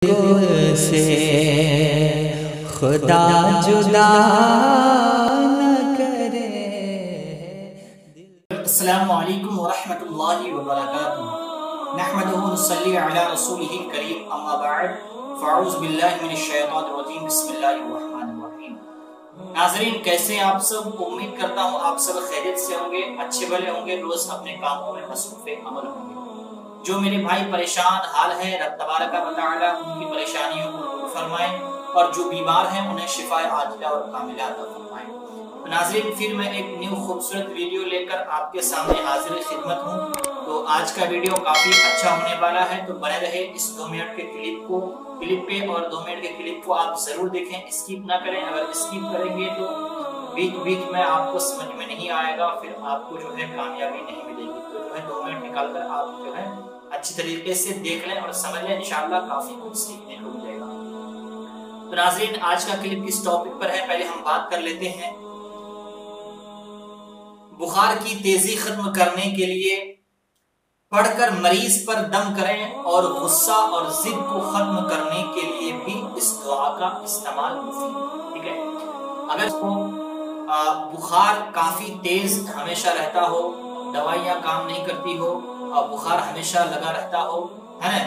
से खुदा जुदा न करे। अस्सलामु अलैकुम वरहमतुल्लाहि वबरकातुहू। नहमदुहु व नुसल्ली अला रसूलिहिल करीम, अम्मा बअद, फ़अऊज़ु बिल्लाहि मिनश शैतानिर रजीम, बिस्मिल्लाहिर रहमानिर रहीम। नाज़रीन, कैसे हैं आप सब? उम्मीद करता हूँ आप सब खैरियत से होंगे, अच्छे भले होंगे, रोज अपने कामों में मसरूफ़ अमल होंगे। जो मेरे भाई परेशान हाल है, रब तबारक व तआला उनकी परेशानियों को दूर फरमाए और जो बीमार हैं उन्हें शिफाए आजिला और कामिला अता फरमाए। तो नाज़रीन, फिर मैं एक न्यू खूबसूरत वीडियो लेकर आपके सामने हाजिर खिदमत हूँ। तो आज का वीडियो काफी अच्छा होने वाला है, तो बने रहे इस 2 मिनट के क्लिप पे और 2 मिनट के क्लिप को आप जरूर देखें, स्किप ना करें। अगर स्किप करेंगे तो बीच में आपको समझ में नहीं आएगा, फिर आपको जो है कामयाबी नहीं मिलेगी। तो जो है 2 मिनट निकाल कर आप जो है अच्छी तरीके से देख लें और समझ लें, इंशाल्लाह काफी कुछ सीखने को मिलेगा। तो नाज़रीन, आज का क्लिप किस टॉपिक पर है, पहले हम बात कर लेते हैं। बुखार की तेजी खत्म करने के लिए पढ़कर मरीज पर दम करें और गुस्सा और जिद को खत्म करने के लिए भी इस दुआ का इस्तेमाल मुफीद। ठीक है, अगर इसको बुखार काफी तेज हमेशा रहता हो, दवाइयां काम नहीं करती हो और बुखार हमेशा लगा रहता हो, है ना,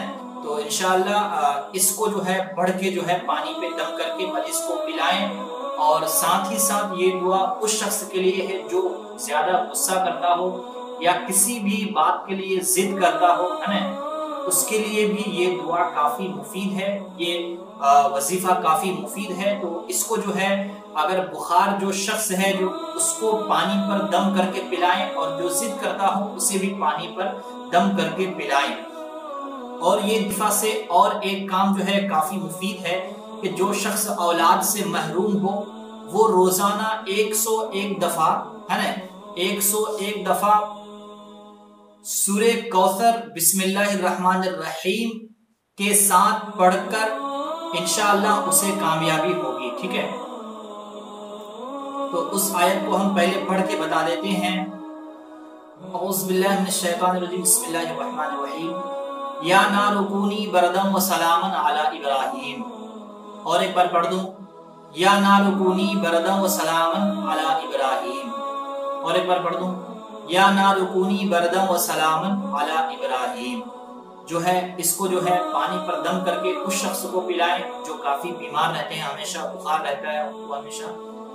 तो इंशाअल्लाह इसको जो है बढ़ के जो है पानी पे दम करके मरीज को पिलाएं। और साथ ही साथ ये दुआ उस शख्स के लिए है जो ज्यादा गुस्सा करता हो या किसी भी बात के लिए जिद करता हो, है ना, उसके लिए भी ये दुआ काफी मुफीद है, ये वजीफा काफी मुफीद है। तो इसको जो है अगर बुखार जो शख्स है जो उसको पानी पर दम करके पिलाएं और जो जिद करता हो उसे भी पानी पर दम करके पिलाएं। और ये दिफा से और एक काम जो है काफी मुफीद है कि जो शख्स औलाद से महरूम हो वो रोजाना 101 दफा, है ना, 101 दफा सूरे कौसर बिस्मिल्लाहिर्रहमानिर्रहीम के साथ पढ़कर इंशाअल्लाह उसे कामयाबी होगी। ठीक है, तो उस आयत को हम पहले पढ़ के बता देते हैं। औज़ु बिल्लाहि मिनश शैतानिर रजीम, बिस्मिल्लाहिर्रहमानिर्रहीम। या नारु कूनी बरदम व सलामन अला इब्राहीम। और एक बार पढ़ दूं, या नारु कूनी बरदम व सलामन अला इब्राहीम। और एक बार पढ़ दूं, या नारु कूनी बरदम व सलामन अला इब्राहीम। जो है इसको जो है पानी पर दम करके उस शख्स को पिलाएं जो काफी बीमार रहते हैं, हमेशा बुखार रहता है, वो हमेशा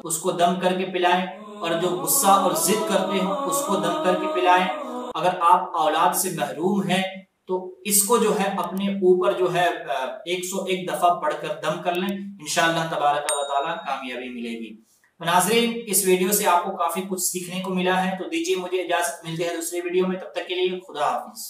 उसको दम करके पिलाएं। और जो गुस्सा और जिद करते हो उसको दम करके पिलाएं। अगर आप औलाद से महरूम हैं तो इसको जो है अपने ऊपर जो है 101 दफा पढ़कर दम कर लें, इंशाअल्लाह तबारक व तआला कामयाबी मिलेगी। तो नाज़रीन, इस वीडियो से आपको काफी कुछ सीखने को मिला है, तो दीजिए मुझे इजाजत, मिलते हैं दूसरे वीडियो में, तब तक के लिए खुदा हाफिज।